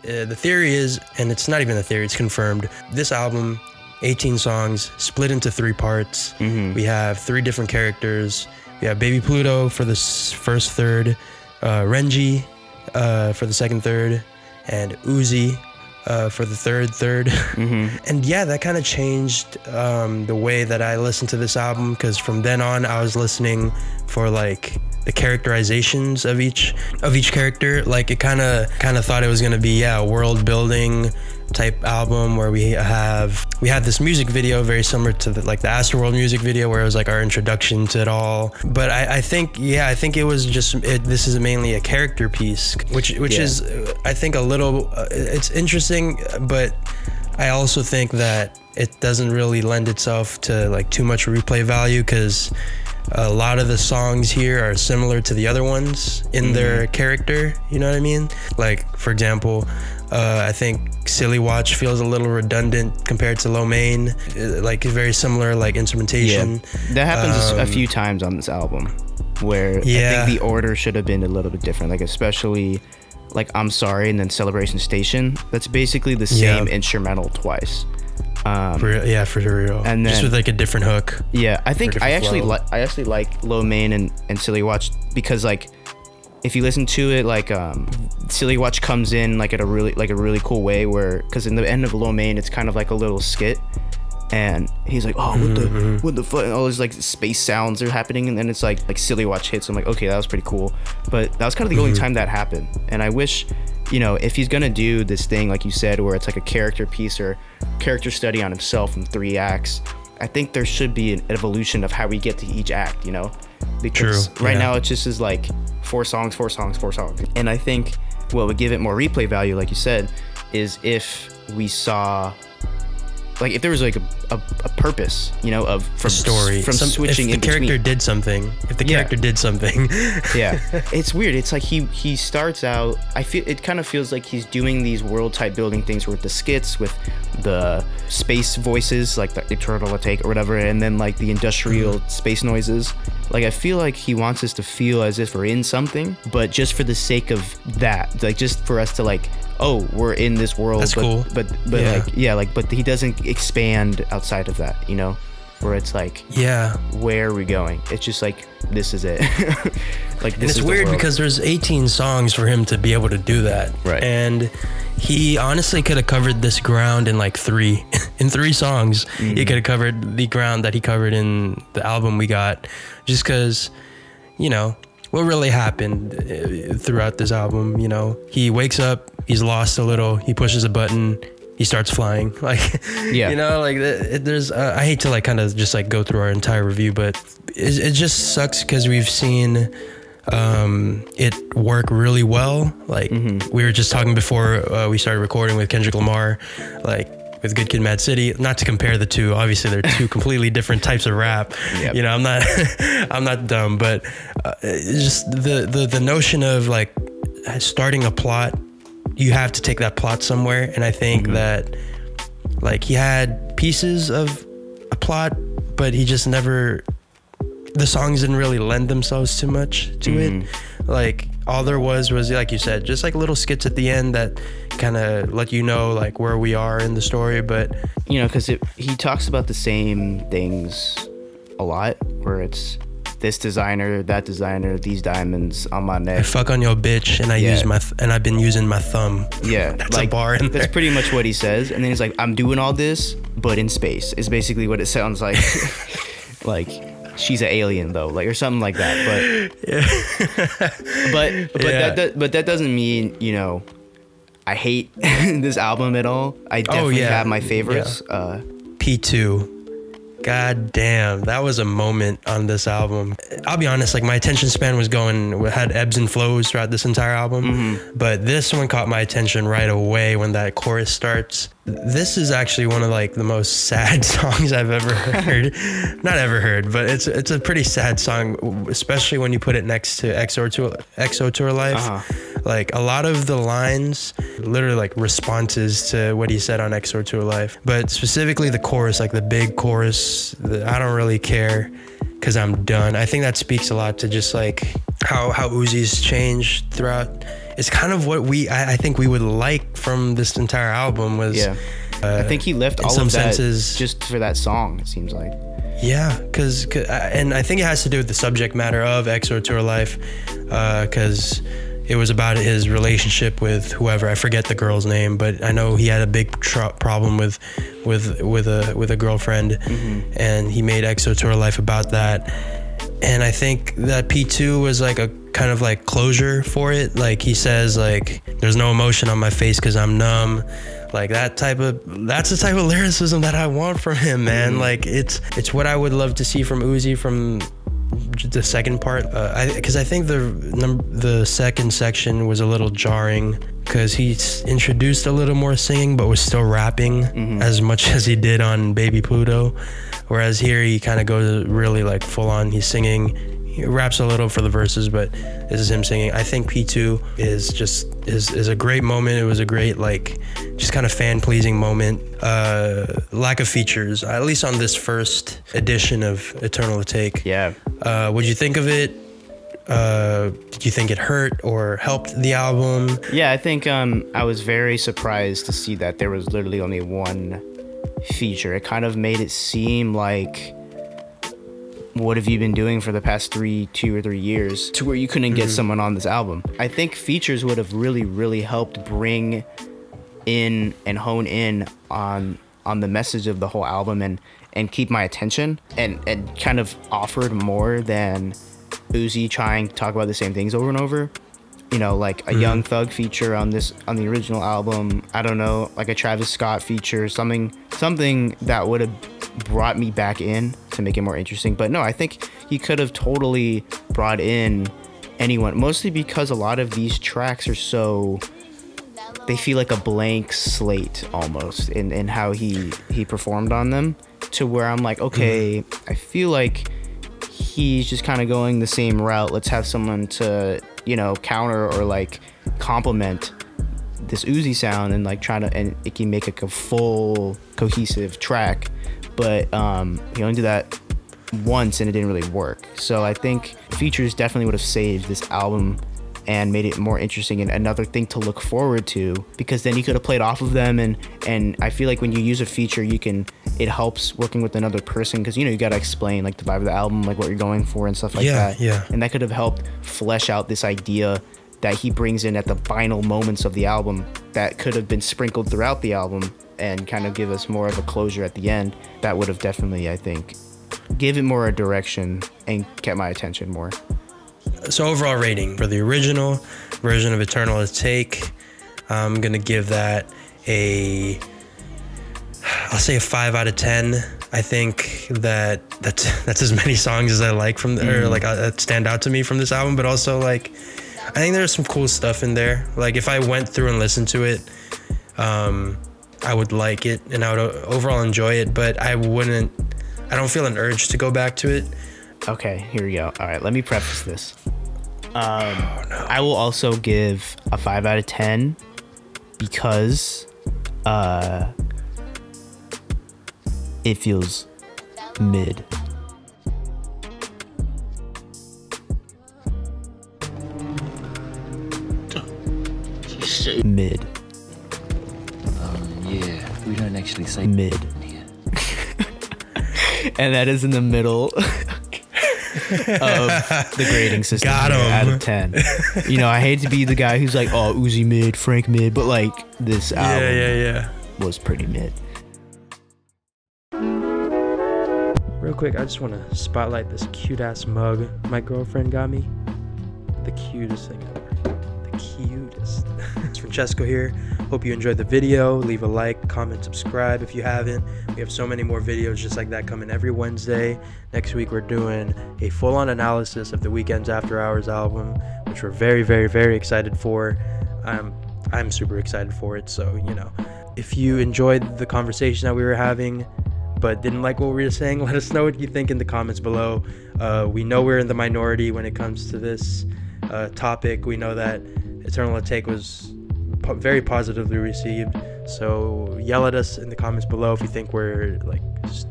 The theory is, and it's not even a theory, it's confirmed, this album, 18 songs, split into 3 parts. We have 3 different characters. We have Baby Pluto for the first third, Renji for the second third, and Uzi for the third. And yeah, that kind of changed the way that I listened to this album, because from then on I was listening for like the characterizations of each character. Like, it kind of thought it was gonna be a world building type album where we had this music video very similar to the Astroworld music video, where it was like our introduction to it all. But I think it was just this is mainly a character piece, which is I think a little it's interesting, but I also think that it doesn't really lend itself to like too much replay value, because a lot of the songs here are similar to the other ones in their character, you know what I mean? Like, for example, I think Silly Watch feels a little redundant compared to Lo Mein, like very similar like instrumentation. Yeah, that happens a few times on this album, where I think the order should have been a little bit different, like especially like I'm Sorry and then Celebration Station. That's basically the same instrumental twice. For real. And then, just with like a different hook. Yeah, I think I actually like Lo Mein and Silly Watch, because like if you listen to it, like Silly Watch comes in like at a really cool way, where because in the end of Lo Mein it's kind of like a little skit, and he's like, oh, what the fuck, and all these like space sounds are happening, and then it's like Silly Watch hits. I'm like, okay, that was pretty cool. But that was kind of the only time that happened, and I wish, you know, if he's gonna do this thing like you said, where it's like a character piece or character study on himself in 3 acts, I think there should be an evolution of how we get to each act, you know, because right now it just is like 4 songs, and I think what would give it more replay value, like you said, is if we saw, like, if there was like a purpose, you know, of from story, from switching in between. If the character did something. Yeah, it's weird. It's like he starts out. It kind of feels like he's doing these world type building things with the skits, with the space voices, like the Eternal Atake or whatever, and then like the industrial space noises. Like, I feel like he wants us to feel as if we're in something, but just for the sake of that, like just for us to like, oh, we're in this world. That's cool. But but he doesn't expand outside of that, you know, where it's like, where are we going? It's just like, this is it. Like, this. And it's weird because there's 18 songs for him to be able to do that, right? And he honestly could have covered this ground in like 3 songs. He could have covered the ground that he covered in the album we got, just because, you know, what really happened throughout this album, you know, he wakes up, he's lost a little, he pushes a button, he starts flying, like, you know, like there's I hate to like kind of just like go through our entire review, but it just sucks because we've seen it work really well. Like, we were just talking before we started recording with Kendrick Lamar, like with Good Kid, Mad City. Not to compare the two, obviously they're 2 completely different types of rap. You know, I'm not dumb, but just the notion of like starting a plot, you have to take that plot somewhere. And I think that like he had pieces of a plot, but he just never, the songs didn't really lend themselves too much to it. Like, all there was like you said, just like little skits at the end that kind of let you know like where we are in the story. But you know, because he talks about the same things a lot, where it's this designer, that designer, these diamonds on my neck. I fuck on your bitch, and I've been using my thumb. Yeah, that's like, a bar in there. That's pretty much what he says. And then he's like, I'm doing all this, but in space. Is basically what it sounds like. Like, she's an alien though, like, or something like that. But but that doesn't mean, you know, I hate this album at all. I definitely have my favorites. P2. God damn, that was a moment on this album. I'll be honest, like, my attention span had ebbs and flows throughout this entire album, but this one caught my attention right away when that chorus starts. This is actually one of like the most sad songs I've ever heard. Not ever heard, but it's a pretty sad song, especially when you put it next to EXO Tour Life. Like, a lot of the lines literally like responses to what he said on EXO Tour Life, but specifically the chorus, like the big chorus, I don't really care because I'm done. I think that speaks a lot to just like how Uzi's changed throughout it's kind of what I think we would like from this entire album was. Yeah. I think he left all of that just for that song, it seems like. Yeah, and I think it has to do with the subject matter of XO Tour Life, because it was about his relationship with whoever, I forget the girl's name, but I know he had a big problem with a girlfriend, and he made XO Tour Life about that. And I think that P2 was like a kind of like closure for it. Like he says, like, there's no emotion on my face because I'm numb. Like that's the type of lyricism that I want from him, man. Like it's what I would love to see from Uzi from the second part. Because I think the second section was a little jarring because he introduced a little more singing but was still rapping as much as he did on Baby Pluto. Whereas here he kind of goes really like full on. He's singing. He raps a little for the verses, but this is him singing. I think P2 is a great moment. It was a great, like, just kind of fan-pleasing moment. Lack of features, at least on this first edition of Eternal Atake. Yeah. What'd you think of it? Did you think it hurt or helped the album? Yeah, I think I was very surprised to see that there was literally only one feature. It kind of made it seem like, what have you been doing for the past 2 or 3 years to where you couldn't get someone on this album? I think features would have really helped bring in and hone in on the message of the whole album and keep my attention and kind of offered more than Uzi trying to talk about the same things over and over. You know, like a Young Thug feature on the original album. I don't know, like a Travis Scott feature, something that would have brought me back in to make it more interesting. But no, I think he could have totally brought in anyone, mostly because a lot of these tracks are they feel like a blank slate almost in how he performed on them, to where I'm like, okay, I feel like he's just kind of going the same route. Let's have someone to, you know, counter or like complement this Uzi sound and like and it can make like a full cohesive track. But he only did that once and it didn't really work. So I think features definitely would have saved this album and made it more interesting and another thing to look forward to, because then you could have played off of them, and I feel like when you use a feature, it helps working with another person, because, you know, you got to explain like the vibe of the album, like what you're going for and stuff like that. Yeah. And that could have helped flesh out this idea that he brings in at the final moments of the album that could have been sprinkled throughout the album and kind of give us more of a closure at the end. That would have definitely, I think, give it more a direction and kept my attention more. So overall rating for the original version of Eternal Atake, I'm gonna give that I'll say a 5 out of 10. I think that's as many songs as I like from or like that stand out to me from this album, but also like I think there's some cool stuff in there. Like if I went through and listened to it, I would like it and I would overall enjoy it, but I don't feel an urge to go back to it. Okay, here we go. All right, let me preface this. No. I will also give a 5 out of 10 because it feels mid. Mid. Yeah, we don't actually say mid. And that is in the middle of the grading system. Got him. Out of 10. You know, I hate to be the guy who's like, oh, Uzi mid, Frank mid, but like this album was pretty mid. Real quick, I just want to spotlight this cute ass mug my girlfriend got me. The cutest thing ever. The cutest. It's Francesco here. Hope you enjoyed the video. Leave a like, comment, subscribe if you haven't. We have so many more videos just like that coming every Wednesday. Next week we're doing a full-on analysis of the Weeknd's After Hours album, which we're very, very, very excited for. I'm super excited for it. So, you know, if you enjoyed the conversation that we were having but didn't like what we were saying, let us know what you think in the comments below. We know we're in the minority when it comes to this topic. We know that Eternal Atake was very positively received, so yell at us in the comments below if you think we're like just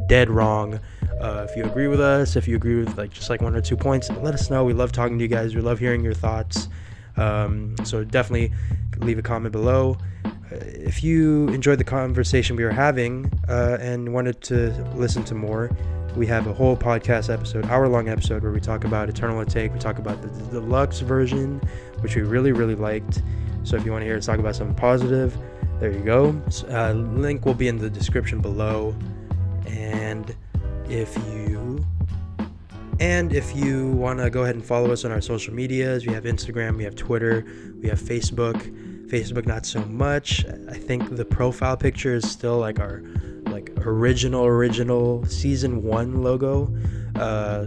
dead wrong. If you agree with us, if you agree with like just like 1 or 2 points, let us know. We love talking to you guys. We love hearing your thoughts. So definitely leave a comment below. If you enjoyed the conversation we were having and wanted to listen to more, we have a whole podcast episode, hour-long episode, where we talk about Eternal Atake. We talk about the deluxe version, which we really, really liked. So if you want to hear us talk about something positive, there you go. Link will be in the description below. And if you want to go ahead and follow us on our social medias, we have Instagram, we have Twitter, we have Facebook. Facebook not so much. I think the profile picture is still like our original season 1 logo.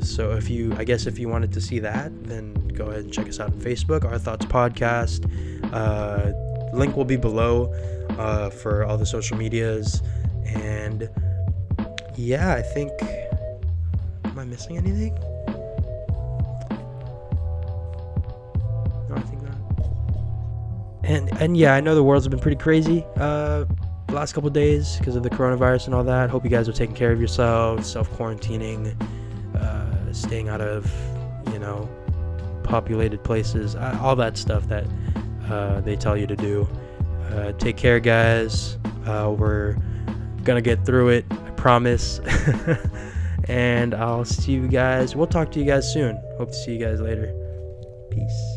So if you wanted to see that, then go ahead and check us out on Facebook, Our Thoughts Podcast. Link will be below for all the social medias. And yeah, I think, am I missing anything? No, I think not. And yeah, I know the world's been pretty crazy the last couple days because of the coronavirus and all that. Hope you guys are taking care of yourselves, self-quarantining, staying out of, populated places, all that stuff that they tell you to do. Take care, guys. We're gonna get through it, I promise. And I'll see you guys. We'll talk to you guys soon. Hope to see you guys later. Peace.